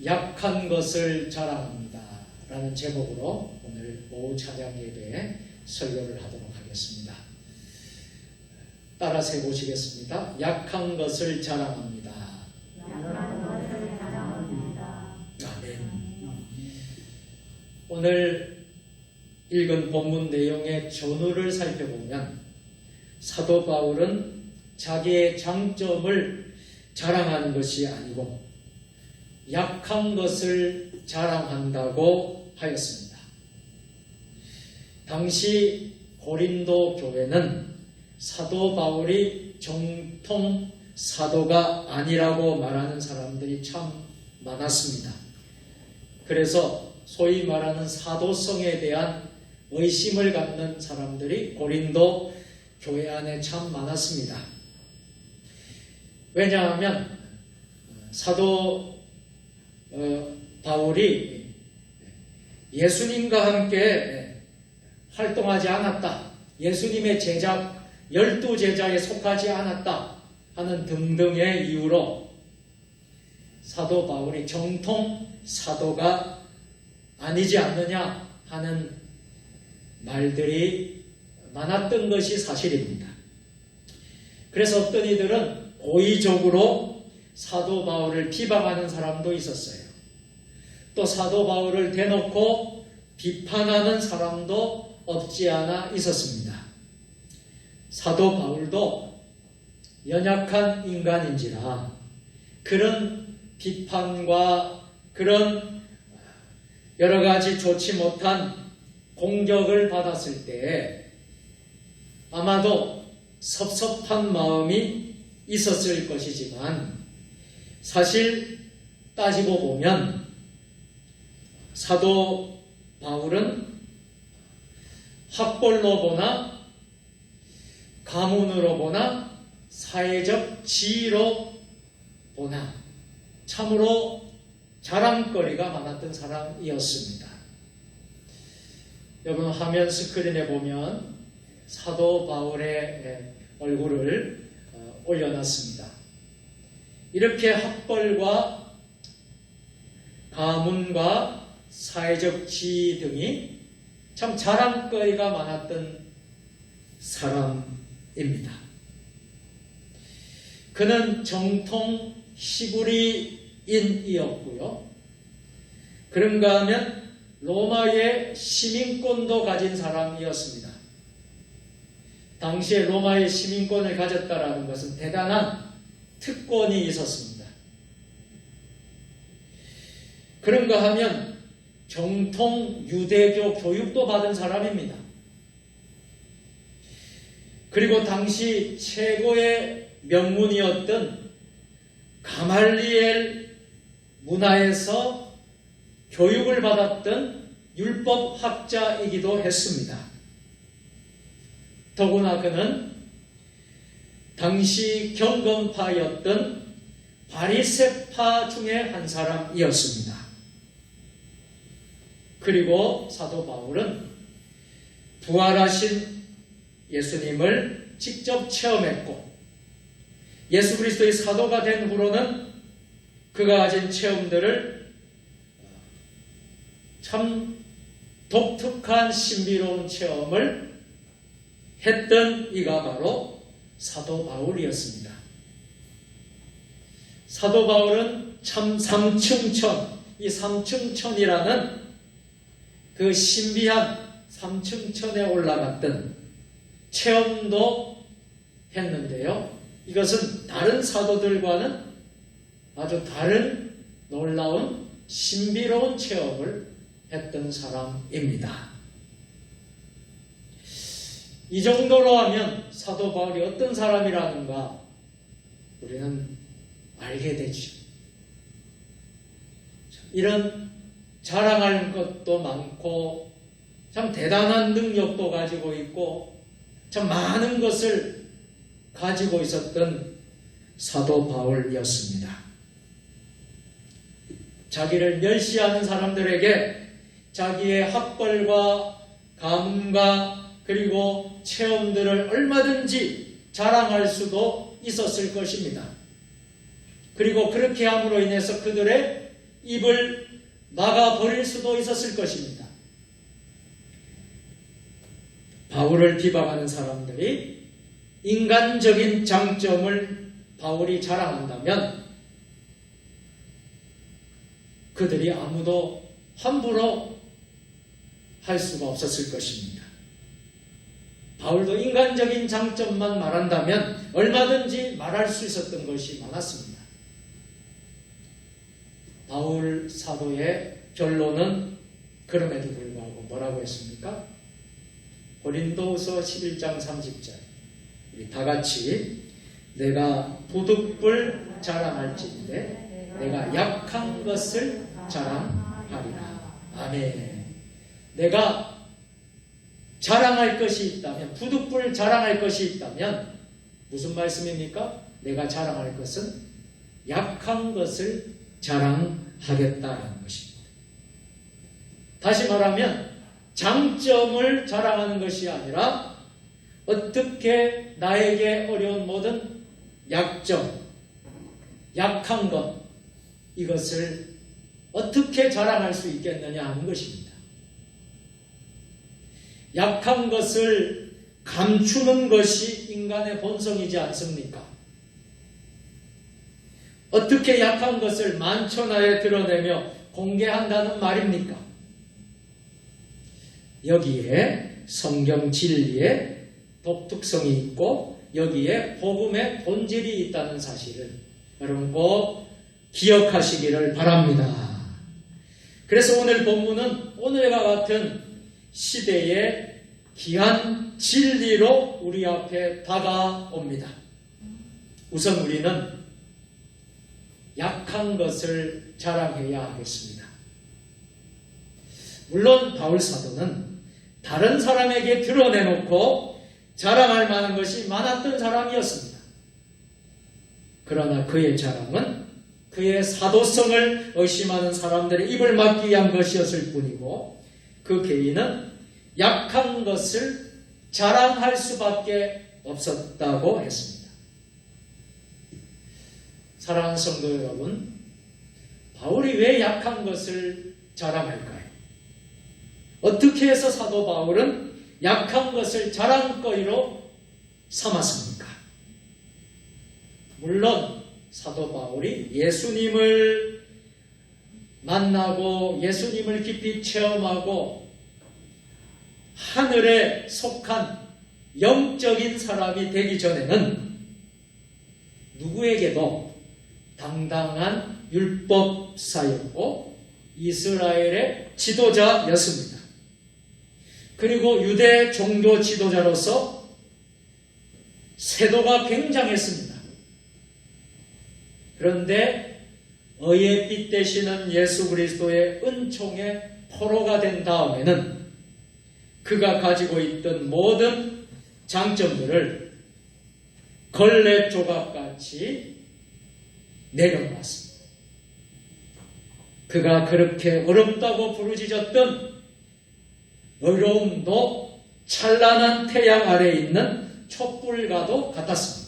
약한 것을 자랑합니다 라는 제목으로 오늘 오후 찬양 예배에 설교를 하도록 하겠습니다. 따라서 해보시겠습니다. 약한 것을 자랑합니다. 약한 것을 자랑합니다. 아멘. 오늘 읽은 본문 내용의 전후를 살펴보면 사도 바울은 자기의 장점을 자랑하는 것이 아니고 약한 것을 자랑한다고 하였습니다. 당시 고린도 교회는 사도 바울이 정통 사도가 아니라고 말하는 사람들이 참 많았습니다. 그래서 소위 말하는 사도성에 대한 의심을 갖는 사람들이 고린도 교회 안에 참 많았습니다. 왜냐하면 사도 바울이 예수님과 함께 활동하지 않았다, 예수님의 제자 12제자에 속하지 않았다 하는 등등의 이유로 사도 바울이 정통 사도가 아니지 않느냐 하는 말들이 많았던 것이 사실입니다. 그래서 어떤 이들은 고의적으로 사도 바울을 비방하는 사람도 있었어요. 또 사도 바울을 대놓고 비판하는 사람도 없지 않아 있었습니다. 사도 바울도 연약한 인간인지라 그런 비판과 그런 여러 가지 좋지 못한 공격을 받았을 때 아마도 섭섭한 마음이 있었을 것이지만 사실 따지고 보면 사도 바울은 학벌로 보나 가문으로 보나 사회적 지위로 보나 참으로 자랑거리가 많았던 사람이었습니다. 여러분 화면 스크린에 보면 사도 바울의 얼굴을 올려놨습니다. 이렇게 학벌과 가문과 사회적 지위 등이 참 자랑거리가 많았던 사람입니다. 그는 정통 히브리인이었고요. 그런가 하면 로마의 시민권도 가진 사람이었습니다. 당시에 로마의 시민권을 가졌다라는 것은 대단한 특권이 있었습니다. 그런가 하면 정통 유대교 교육도 받은 사람입니다. 그리고 당시 최고의 명문이었던 가말리엘 문화에서 교육을 받았던 율법학자이기도 했습니다. 더구나 그는 당시 경건파였던 바리새파 중에 한 사람이었습니다. 그리고 사도 바울은 부활하신 예수님을 직접 체험했고 예수 그리스도의 사도가 된 후로는 그가 가진 체험들을 참 독특한 신비로운 체험을 했던 이가 바로 사도 바울이었습니다. 사도 바울은 참 삼층천, 이 삼층천이라는 그 신비한 삼층천에 올라갔던 체험도 했는데요. 이것은 다른 사도들과는 아주 다른 놀라운 신비로운 체험을 했던 사람입니다. 이 정도로 하면 사도 바울이 어떤 사람이라는가 우리는 알게 되죠. 이런 자랑할 것도 많고 참 대단한 능력도 가지고 있고 참 많은 것을 가지고 있었던 사도 바울이었습니다. 자기를 멸시하는 사람들에게 자기의 학벌과 가문과 그리고 체험들을 얼마든지 자랑할 수도 있었을 것입니다. 그리고 그렇게 함으로 인해서 그들의 입을 막아버릴 수도 있었을 것입니다. 바울을 비방하는 사람들이 인간적인 장점을 바울이 자랑한다면 그들이 아무도 함부로 할 수가 없었을 것입니다. 바울도 인간적인 장점만 말한다면 얼마든지 말할 수 있었던 것이 많았습니다. 바울 사도의 결론은 그럼에도 불구하고 뭐라고 했습니까? 고린도후서 11장 30절 우리 다 같이 내가 부득불 자랑할진대 내가 약한 것을 자랑하리라. 아멘. 내가 자랑할 것이 있다면, 부득불 자랑할 것이 있다면 무슨 말씀입니까? 내가 자랑할 것은 약한 것을 자랑하겠다라는 것입니다. 다시 말하면 장점을 자랑하는 것이 아니라 어떻게 나에게 어려운 모든 약점, 약한 것, 이것을 어떻게 자랑할 수 있겠느냐 하는 것입니다. 약한 것을 감추는 것이 인간의 본성이지 않습니까? 어떻게 약한 것을 만천하에 드러내며 공개한다는 말입니까? 여기에 성경 진리의 독특성이 있고 여기에 복음의 본질이 있다는 사실을 여러분 꼭 기억하시기를 바랍니다. 그래서 오늘 본문은 오늘과 같은 시대의 귀한 진리로 우리 앞에 다가옵니다. 우선 우리는 약한 것을 자랑해야 하겠습니다. 물론 바울 사도는 다른 사람에게 드러내놓고 자랑할 만한 것이 많았던 사람이었습니다. 그러나 그의 자랑은 그의 사도성을 의심하는 사람들의 입을 막기 위한 것이었을 뿐이고 그 개인은 약한 것을 자랑할 수밖에 없었다고 했습니다. 사랑하는 성도 여러분, 바울이 왜 약한 것을 자랑할까요? 어떻게 해서 사도 바울은 약한 것을 자랑거리로 삼았습니까? 물론 사도 바울이 예수님을 만나고 예수님을 깊이 체험하고 하늘에 속한 영적인 사람이 되기 전에는 누구에게도 당당한 율법사였고 이스라엘의 지도자였습니다. 그리고 유대 종교 지도자로서 세도가 굉장했습니다. 그런데 의의 빛 되시는 예수 그리스도의 은총의 포로가 된 다음에는 그가 가지고 있던 모든 장점들을 걸레 조각같이 내려놓았습니다. 그가 그렇게 어렵다고 부르짖었던 어려움도 찬란한 태양 아래에 있는 촛불과도 같았습니다.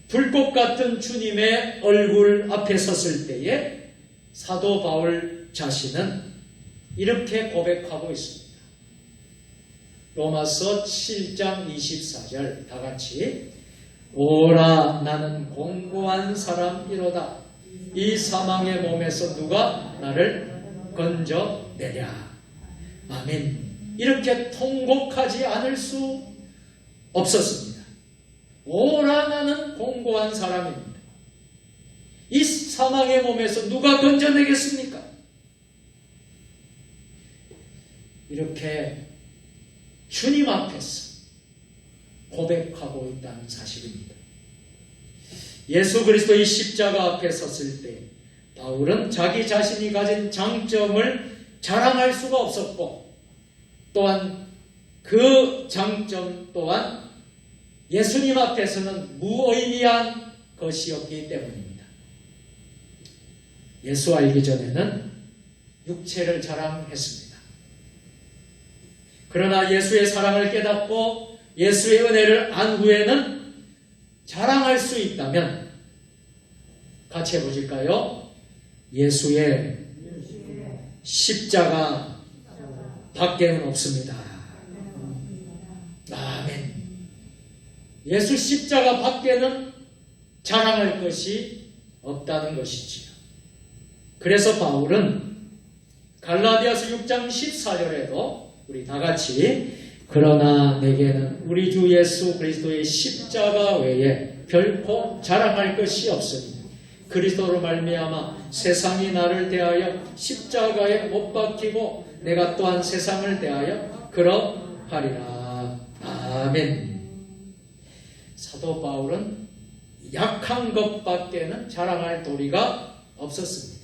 불꽃 같은 주님의 얼굴 앞에 섰을 때에 사도 바울 자신은 이렇게 고백하고 있습니다. 로마서 7장 24절 다 같이 오라 나는 공고한 사람이로다 이 사망의 몸에서 누가 나를 건져내랴. 아멘. 이렇게 통곡하지 않을 수 없었습니다. 오라 나는 공고한 사람입니다. 이 사망의 몸에서 누가 건져내겠습니까? 이렇게 주님 앞에서 고백하고 있다는 사실입니다. 예수 그리스도의 십자가 앞에 섰을 때 바울은 자기 자신이 가진 장점을 자랑할 수가 없었고 또한 그 장점 또한 예수님 앞에서는 무의미한 것이었기 때문입니다. 예수 알기 전에는 육체를 자랑했습니다. 그러나 예수의 사랑을 깨닫고 예수의 은혜를 안 후에는 자랑할 수 있다면 같이 해보실까요? 예수의 십자가 밖에는 없습니다. 아멘. 예수 십자가 밖에는 자랑할 것이 없다는 것이지요. 그래서 바울은 갈라디아서 6장 14절에도 우리 다 같이 그러나 내게는 우리 주 예수 그리스도의 십자가 외에 결코 자랑할 것이 없으니 그리스도로 말미암아 세상이 나를 대하여 십자가에 못 박히고 내가 또한 세상을 대하여 그러하리라. 아멘. 사도 바울은 약한 것밖에는 자랑할 도리가 없었습니다.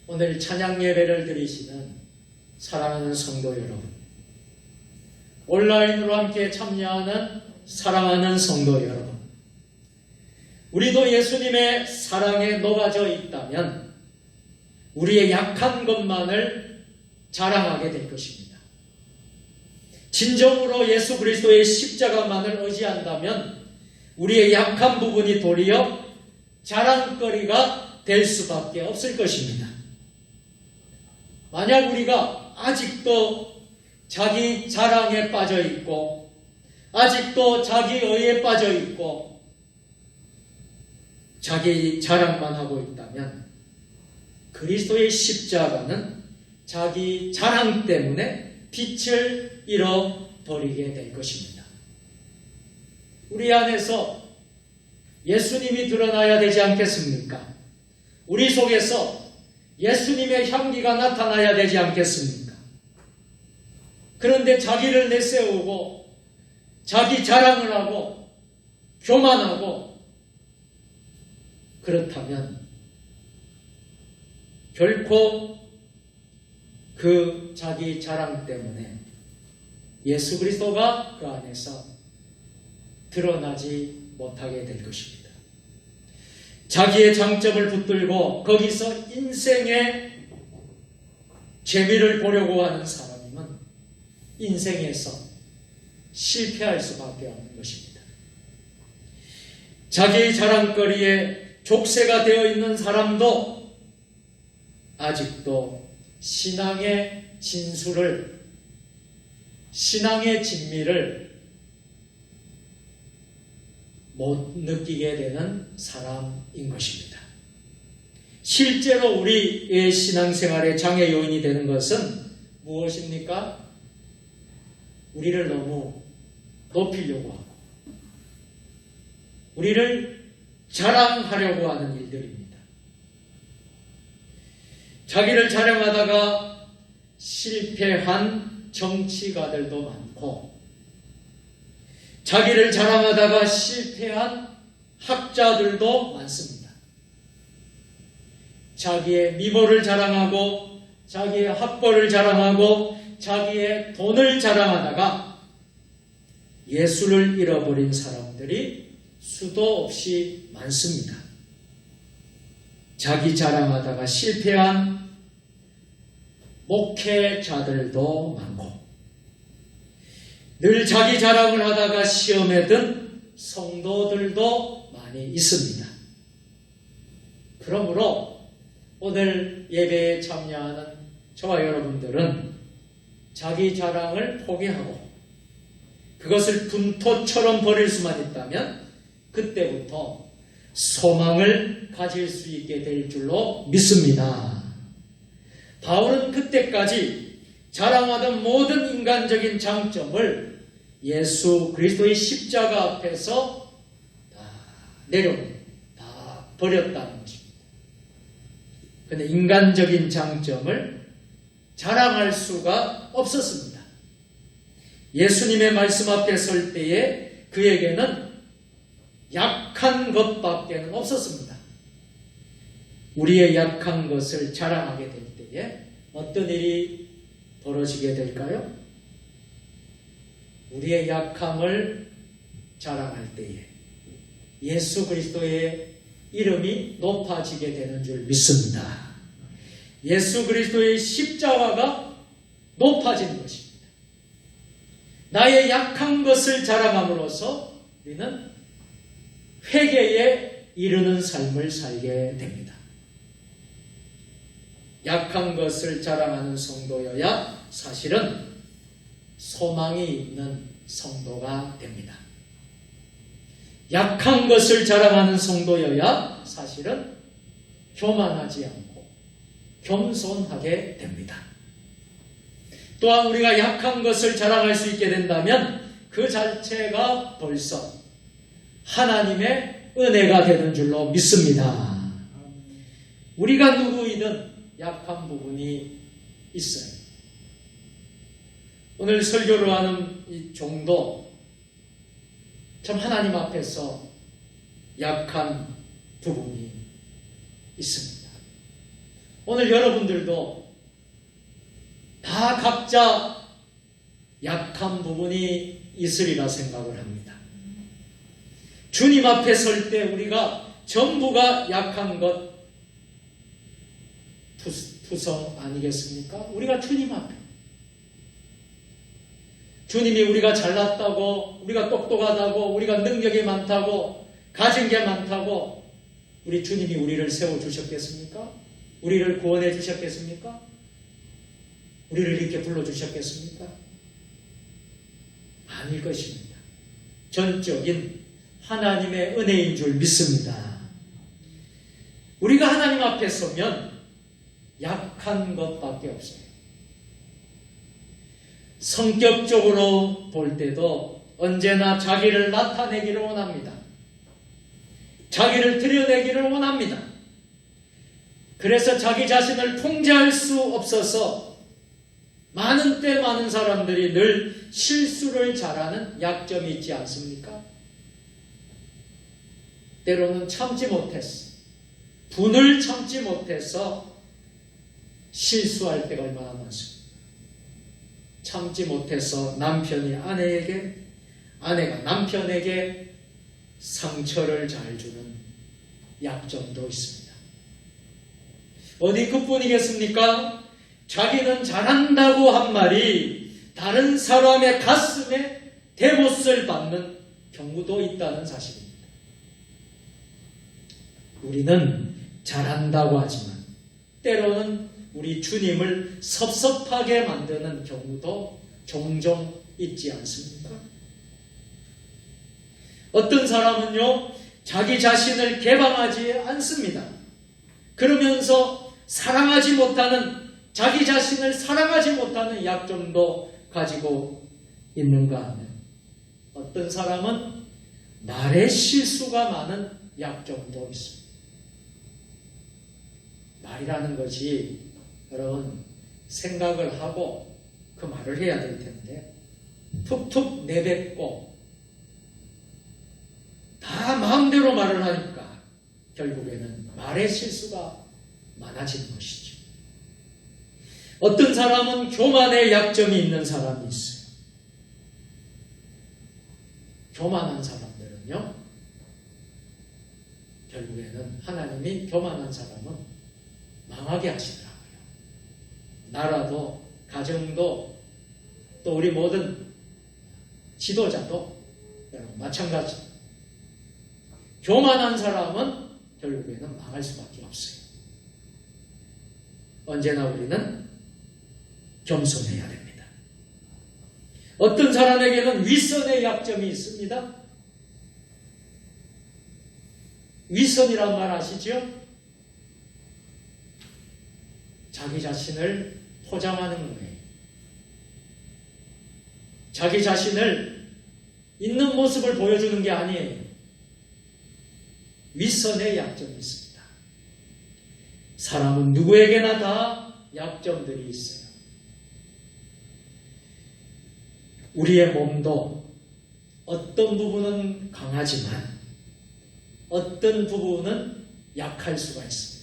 오늘 찬양 예배를 드리시는 사랑하는 성도 여러분, 온라인으로 함께 참여하는 사랑하는 성도 여러분, 우리도 예수님의 사랑에 녹아져 있다면 우리의 약한 것만을 자랑하게 될 것입니다. 진정으로 예수 그리스도의 십자가만을 의지한다면 우리의 약한 부분이 도리어 자랑거리가 될 수밖에 없을 것입니다. 만약 우리가 아직도 자기 자랑에 빠져 있고 아직도 자기 의에 빠져 있고 자기 자랑만 하고 있다면 그리스도의 십자가는 자기 자랑 때문에 빛을 잃어버리게 될 것입니다. 우리 안에서 예수님이 드러나야 되지 않겠습니까? 우리 속에서 예수님의 향기가 나타나야 되지 않겠습니까? 그런데 자기를 내세우고 자기 자랑을 하고 교만하고 그렇다면 결코 그 자기 자랑 때문에 예수 그리스도가 그 안에서 드러나지 못하게 될 것입니다. 자기의 장점을 붙들고 거기서 인생의 재미를 보려고 하는 사람이면 인생에서 실패할 수밖에 없는 것입니다. 자기의 자랑거리에 족쇄가 되어 있는 사람도 아직도 신앙의 진수를, 신앙의 진미를 못 느끼게 되는 사람인 것입니다. 실제로 우리의 신앙생활의 장애 요인이 되는 것은 무엇입니까? 우리를 너무 높이려고 하고 우리를 자랑하려고 하는 일들입니다. 자기를 자랑하다가 실패한 정치가들도 많고 자기를 자랑하다가 실패한 학자들도 많습니다. 자기의 미모를 자랑하고 자기의 학벌을 자랑하고 자기의 돈을 자랑하다가 예수를 잃어버린 사람들이 수도 없이 많습니다. 자기 자랑하다가 실패한 목회자들도 많고 늘 자기 자랑을 하다가 시험에 든 성도들도 많이 있습니다. 그러므로 오늘 예배에 참여하는 저와 여러분들은 자기 자랑을 포기하고 그것을 분토처럼 버릴 수만 있다면 그때부터 소망을 가질 수 있게 될 줄로 믿습니다. 바울은 그때까지 자랑하던 모든 인간적인 장점을 예수 그리스도의 십자가 앞에서 다 버렸다는 것입니다. 그런데 인간적인 장점을 자랑할 수가 없었습니다. 예수님의 말씀 앞에 설 때에 그에게는 약한 것밖에는 없었습니다. 우리의 약한 것을 자랑하게 될 때에 어떤 일이 벌어지게 될까요? 우리의 약함을 자랑할 때에 예수 그리스도의 이름이 높아지게 되는 줄 믿습니다. 예수 그리스도의 십자가가 높아지는 것입니다. 나의 약한 것을 자랑함으로써 우리는 회개의 이르는 삶을 살게 됩니다. 약한 것을 자랑하는 성도여야 사실은 소망이 있는 성도가 됩니다. 약한 것을 자랑하는 성도여야 사실은 교만하지 않고 겸손하게 됩니다. 또한 우리가 약한 것을 자랑할 수 있게 된다면 그 자체가 벌써 하나님의 은혜가 되는 줄로 믿습니다. 우리가 누구이든 약한 부분이 있어요. 오늘 설교를 하는 이 종도 참 하나님 앞에서 약한 부분이 있습니다. 오늘 여러분들도 다 각자 약한 부분이 있으리라 생각을 합니다. 주님 앞에 설 때 우리가 전부가 약한 것 투성 아니겠습니까? 우리가 주님 앞에 주님이 우리가 잘났다고, 우리가 똑똑하다고, 우리가 능력이 많다고, 가진 게 많다고 우리 주님이 우리를 세워주셨겠습니까? 우리를 구원해 주셨겠습니까? 우리를 이렇게 불러주셨겠습니까? 아닐 것입니다. 전적인 하나님의 은혜인 줄 믿습니다. 우리가 하나님 앞에 서면 약한 것밖에 없어요. 성격적으로 볼 때도 언제나 자기를 나타내기를 원합니다. 자기를 드러내기를 원합니다. 그래서 자기 자신을 통제할 수 없어서 많은 때 많은 사람들이 늘 실수를 잘하는 약점이 있지 않습니까? 때로는 참지 못해서, 분을 참지 못해서 실수할 때가 얼마나 많습니까? 참지 못해서 남편이 아내에게, 아내가 남편에게 상처를 잘 주는 약점도 있습니다. 어디 그뿐이겠습니까? 자기는 잘한다고 한 말이 다른 사람의 가슴에 대못을 받는 경우도 있다는 사실입니다. 우리는 잘한다고 하지만 때로는 우리 주님을 섭섭하게 만드는 경우도 종종 있지 않습니까? 어떤 사람은요, 자기 자신을 개방하지 않습니다. 그러면서 사랑하지 못하는, 자기 자신을 사랑하지 못하는 약점도 가지고 있는가 하면, 어떤 사람은 말의 실수가 많은 약점도 있습니다. 말이라는 것이 여러분 생각을 하고 그 말을 해야 될 텐데 툭툭 내뱉고 다 마음대로 말을 하니까 결국에는 말의 실수가 많아지는 것이죠. 어떤 사람은 교만의 약점이 있는 사람이 있어요. 교만한 사람들은요, 결국에는 하나님이 교만한 사람은 망하게 하시더라고요. 나라도, 가정도, 또 우리 모든 지도자도 마찬가지. 교만한 사람은 결국에는 망할 수밖에 없어요. 언제나 우리는 겸손해야 됩니다. 어떤 사람에게는 윗선의 약점이 있습니다. 윗선이란 말 아시죠? 자기 자신을 포장하는 거예요. 자기 자신을 있는 모습을 보여주는 게 아니에요. 윗선의 약점이 있습니다. 사람은 누구에게나 다 약점들이 있어요. 우리의 몸도 어떤 부분은 강하지만 어떤 부분은 약할 수가 있습니다.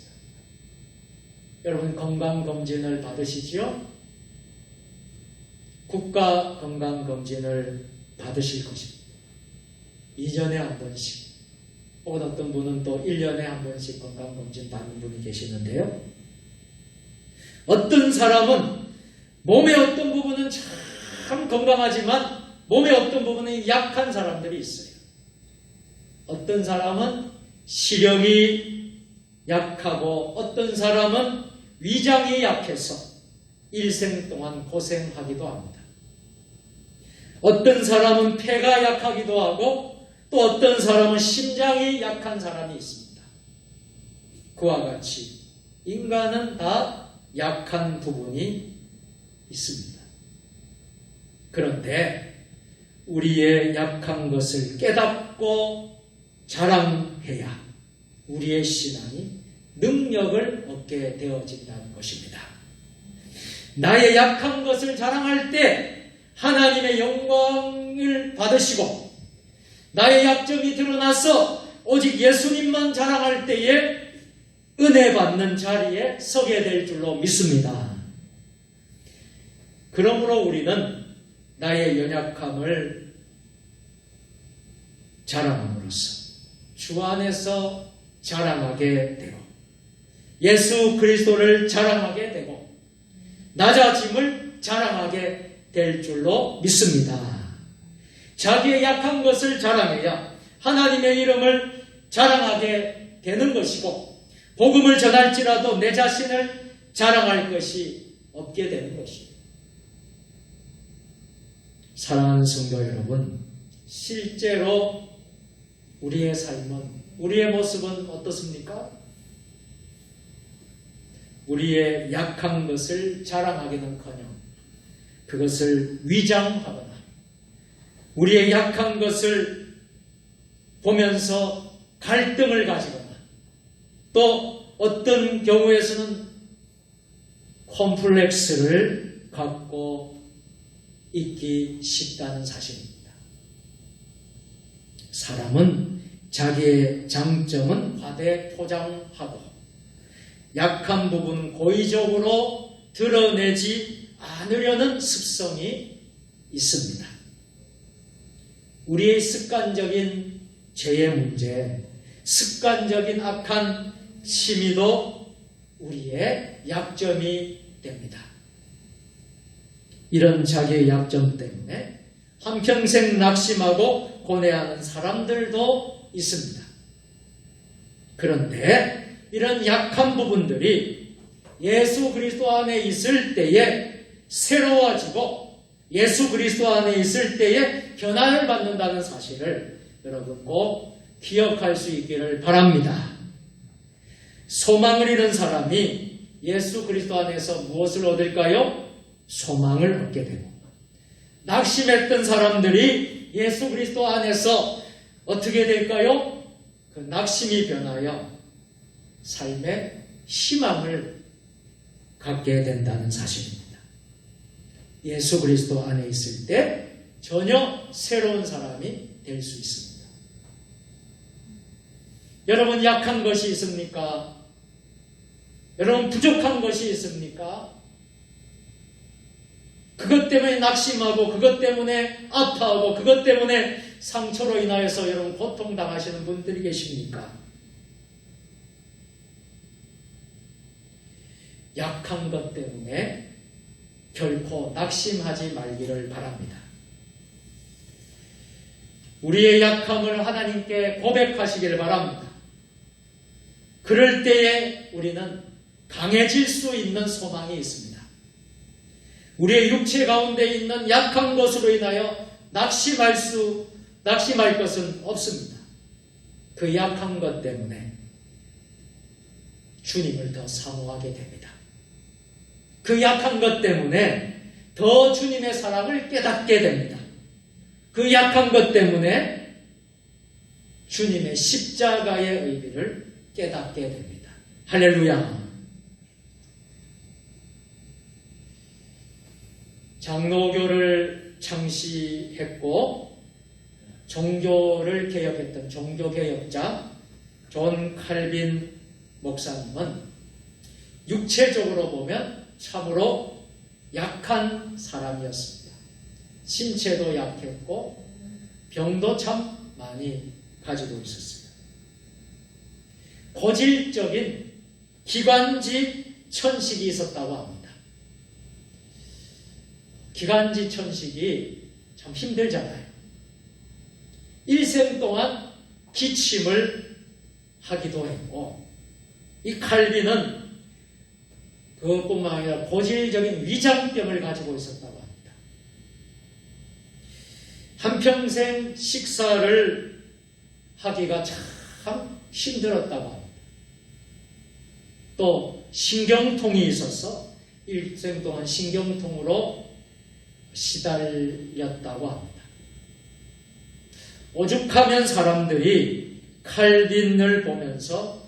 여러분 건강검진을 받으시지요? 국가건강검진을 받으실 것입니다. 2년에 한 번씩, 혹은 어떤 분은 또 1년에 한 번씩 건강검진 받는 분이 계시는데요. 어떤 사람은 몸의 어떤 부분은 참 건강하지만 몸의 어떤 부분은 약한 사람들이 있어요. 어떤 사람은 시력이 약하고 어떤 사람은 위장이 약해서 일생 동안 고생하기도 합니다. 어떤 사람은 폐가 약하기도 하고 또 어떤 사람은 심장이 약한 사람이 있습니다. 그와 같이 인간은 다 약한 부분이 있습니다. 그런데 우리의 약한 것을 깨닫고 자랑해야 우리의 신앙이 능력을 얻게 되어진다는 것입니다. 나의 약한 것을 자랑할 때 하나님의 영광을 받으시고 나의 약점이 드러나서 오직 예수님만 자랑할 때에 은혜 받는 자리에 서게 될 줄로 믿습니다. 그러므로 우리는 나의 연약함을 자랑함으로써 주 안에서 자랑하게 되고 예수 그리스도를 자랑하게 되고 낮아짐을 자랑하게 될 줄로 믿습니다. 자기의 약한 것을 자랑해야 하나님의 이름을 자랑하게 되는 것이고 복음을 전할지라도 내 자신을 자랑할 것이 없게 되는 것입니다. 사랑하는 성도 여러분, 실제로 우리의 삶은, 우리의 모습은 어떻습니까? 우리의 약한 것을 자랑하기는커녕 그것을 위장하거나 우리의 약한 것을 보면서 갈등을 가지거나 또 어떤 경우에서는 콤플렉스를 갖고 있기 쉽다는 사실입니다. 사람은 자기의 장점은 과대 포장하고 약한 부분 고의적으로 드러내지 않으려는 습성이 있습니다. 우리의 습관적인 죄의 문제, 습관적인 악한 취미도 우리의 약점이 됩니다. 이런 자기의 약점 때문에 한평생 낙심하고 고뇌하는 사람들도 있습니다. 그런데 이런 약한 부분들이 예수 그리스도 안에 있을 때에 새로워지고 예수 그리스도 안에 있을 때에 변화를 받는다는 사실을 여러분 꼭 기억할 수 있기를 바랍니다. 소망을 잃은 사람이 예수 그리스도 안에서 무엇을 얻을까요? 소망을 얻게 되고, 낙심했던 사람들이 예수 그리스도 안에서 어떻게 될까요? 그 낙심이 변하여 삶에 희망을 갖게 된다는 사실입니다. 예수 그리스도 안에 있을 때 전혀 새로운 사람이 될 수 있습니다. 여러분 약한 것이 있습니까? 여러분 부족한 것이 있습니까? 그것 때문에 낙심하고 그것 때문에 아파하고 그것 때문에 상처로 인하여서 여러분 고통당하시는 분들이 계십니까? 약한 것 때문에 결코 낙심하지 말기를 바랍니다. 우리의 약함을 하나님께 고백하시기를 바랍니다. 그럴 때에 우리는 강해질 수 있는 소망이 있습니다. 우리의 육체 가운데 있는 약한 것으로 인하여 낙심할 것은 없습니다. 그 약한 것 때문에 주님을 더 사모하게 됩니다. 그 약한 것 때문에 더 주님의 사랑을 깨닫게 됩니다. 그 약한 것 때문에 주님의 십자가의 의미를 깨닫게 됩니다. 할렐루야. 장로교를 창시했고 종교를 개혁했던 종교개혁자 존 칼빈 목사님은 육체적으로 보면 참으로 약한 사람이었습니다. 신체도 약했고 병도 참 많이 가지고 있었어요. 고질적인 기관지 천식이 있었다고 합니다. 기관지 천식이 참 힘들잖아요. 일생 동안 기침을 하기도 했고, 이 칼빈은 그것뿐만 아니라 고질적인 위장병을 가지고 있었다고 합니다. 한평생 식사를 하기가 참 힘들었다고 합니다. 또 신경통이 있어서 일생 동안 신경통으로 시달렸다고 합니다. 오죽하면 사람들이 칼빈을 보면서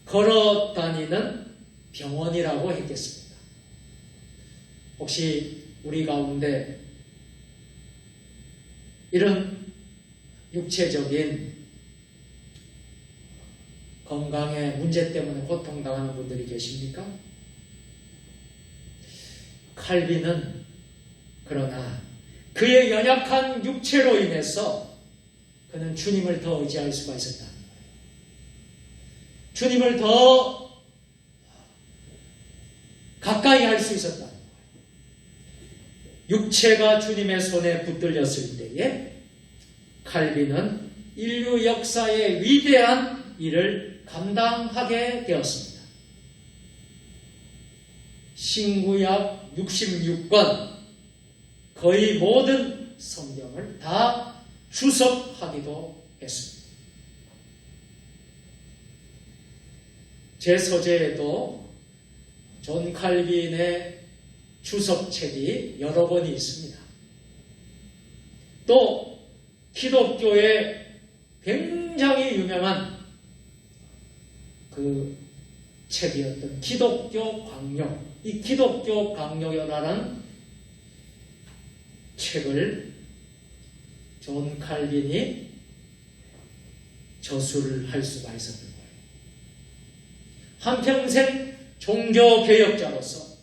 걸어 다니는 병원이라고 했겠습니다. 혹시 우리 가운데 이런 육체적인 건강의 문제 때문에 고통당하는 분들이 계십니까? 칼빈은 그러나 그의 연약한 육체로 인해서 그는 주님을 더 의지할 수가 있었다는 거예요. 주님을 더 가까이 할 수 있었다는 거예요. 육체가 주님의 손에 붙들렸을 때에 칼빈은 인류 역사의 위대한 일을 감당하게 되었습니다. 신구약 66권 거의 모든 성경을 다 주석하기도 했습니다. 제 서재에도 존 칼빈의 주석책이 여러 권이 있습니다. 또 기독교의 굉장히 유명한 그 책이었던 기독교 강력, 이 기독교 강력이라는 책을 존 칼빈이 저술을 할 수가 있었던 거예요. 한평생 종교개혁자로서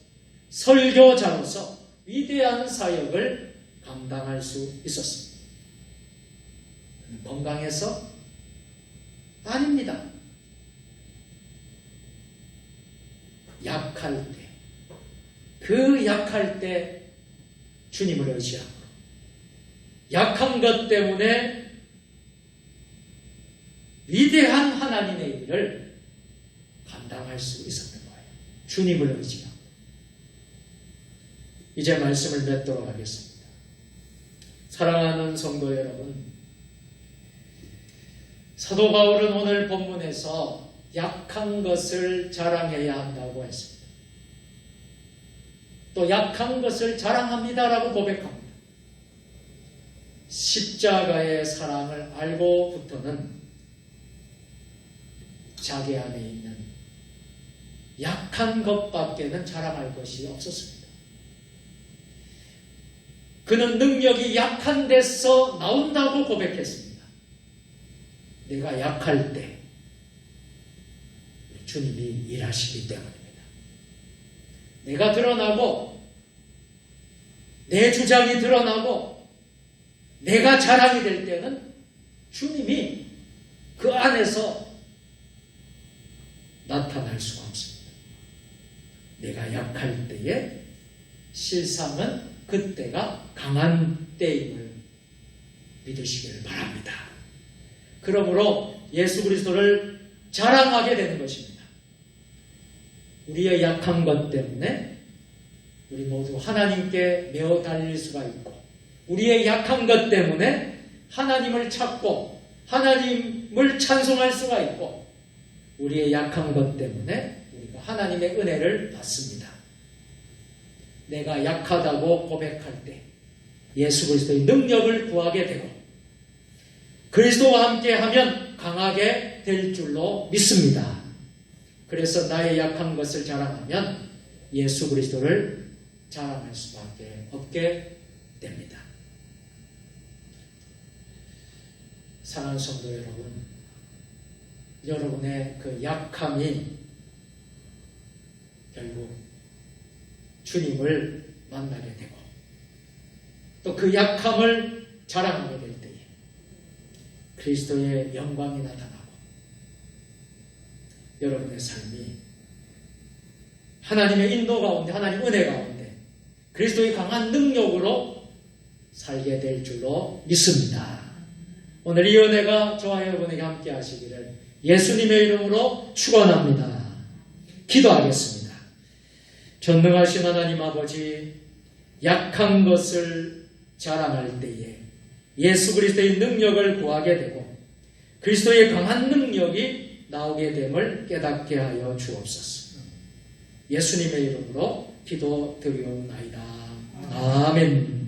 설교자로서 위대한 사역을 감당할 수 있었습니다. 건강해서? 아닙니다. 약할 때, 그 약할 때 주님을 의지하고 약한 것 때문에 위대한 하나님의 일을 감당할 수 있었던 거예요. 주님을 의지하고. 이제 말씀을 맺도록 하겠습니다. 사랑하는 성도 여러분, 사도 바울은 오늘 본문에서 약한 것을 자랑해야 한다고 했습니다. 또 약한 것을 자랑합니다라고 고백합니다. 십자가의 사랑을 알고부터는 자기 안에 있는 약한 것밖에는 자랑할 것이 없었습니다. 그는 능력이 약한 데서 나온다고 고백했습니다. 내가 약할 때 주님이 일하시기 때문입니다. 내가 드러나고 내 주장이 드러나고 내가 자랑이 될 때는 주님이 그 안에서 나타날 수가 없습니다. 내가 약할 때에 실상은 그때가 강한 때임을 믿으시기를 바랍니다. 그러므로 예수 그리스도를 자랑하게 되는 것입니다. 우리의 약한 것 때문에 우리 모두 하나님께 매어 달릴 수가 있고, 우리의 약한 것 때문에 하나님을 찾고 하나님을 찬송할 수가 있고, 우리의 약한 것 때문에 우리가 하나님의 은혜를 받습니다. 내가 약하다고 고백할 때 예수 그리스도의 능력을 구하게 되고, 그리스도와 함께하면 강하게 될 줄로 믿습니다. 그래서 나의 약한 것을 자랑하면 예수 그리스도를 자랑할 수밖에 없게 됩니다. 사랑하는 성도 여러분, 여러분의 그 약함이 결국 주님을 만나게 되고 또 그 약함을 자랑하게 될 때에 그리스도의 영광이 나타나고 여러분의 삶이 하나님의 인도 가운데, 하나님의 은혜 가운데 그리스도의 강한 능력으로 살게 될 줄로 믿습니다. 오늘 이 은혜가 저와 여러분에게 함께 하시기를 예수님의 이름으로 축원합니다. 기도하겠습니다. 전능하신 하나님 아버지, 약한 것을 자랑할 때에 예수 그리스도의 능력을 구하게 되고 그리스도의 강한 능력이 나오게 됨을 깨닫게 하여 주옵소서. 예수님의 이름으로 기도드리옵나이다. 아멘.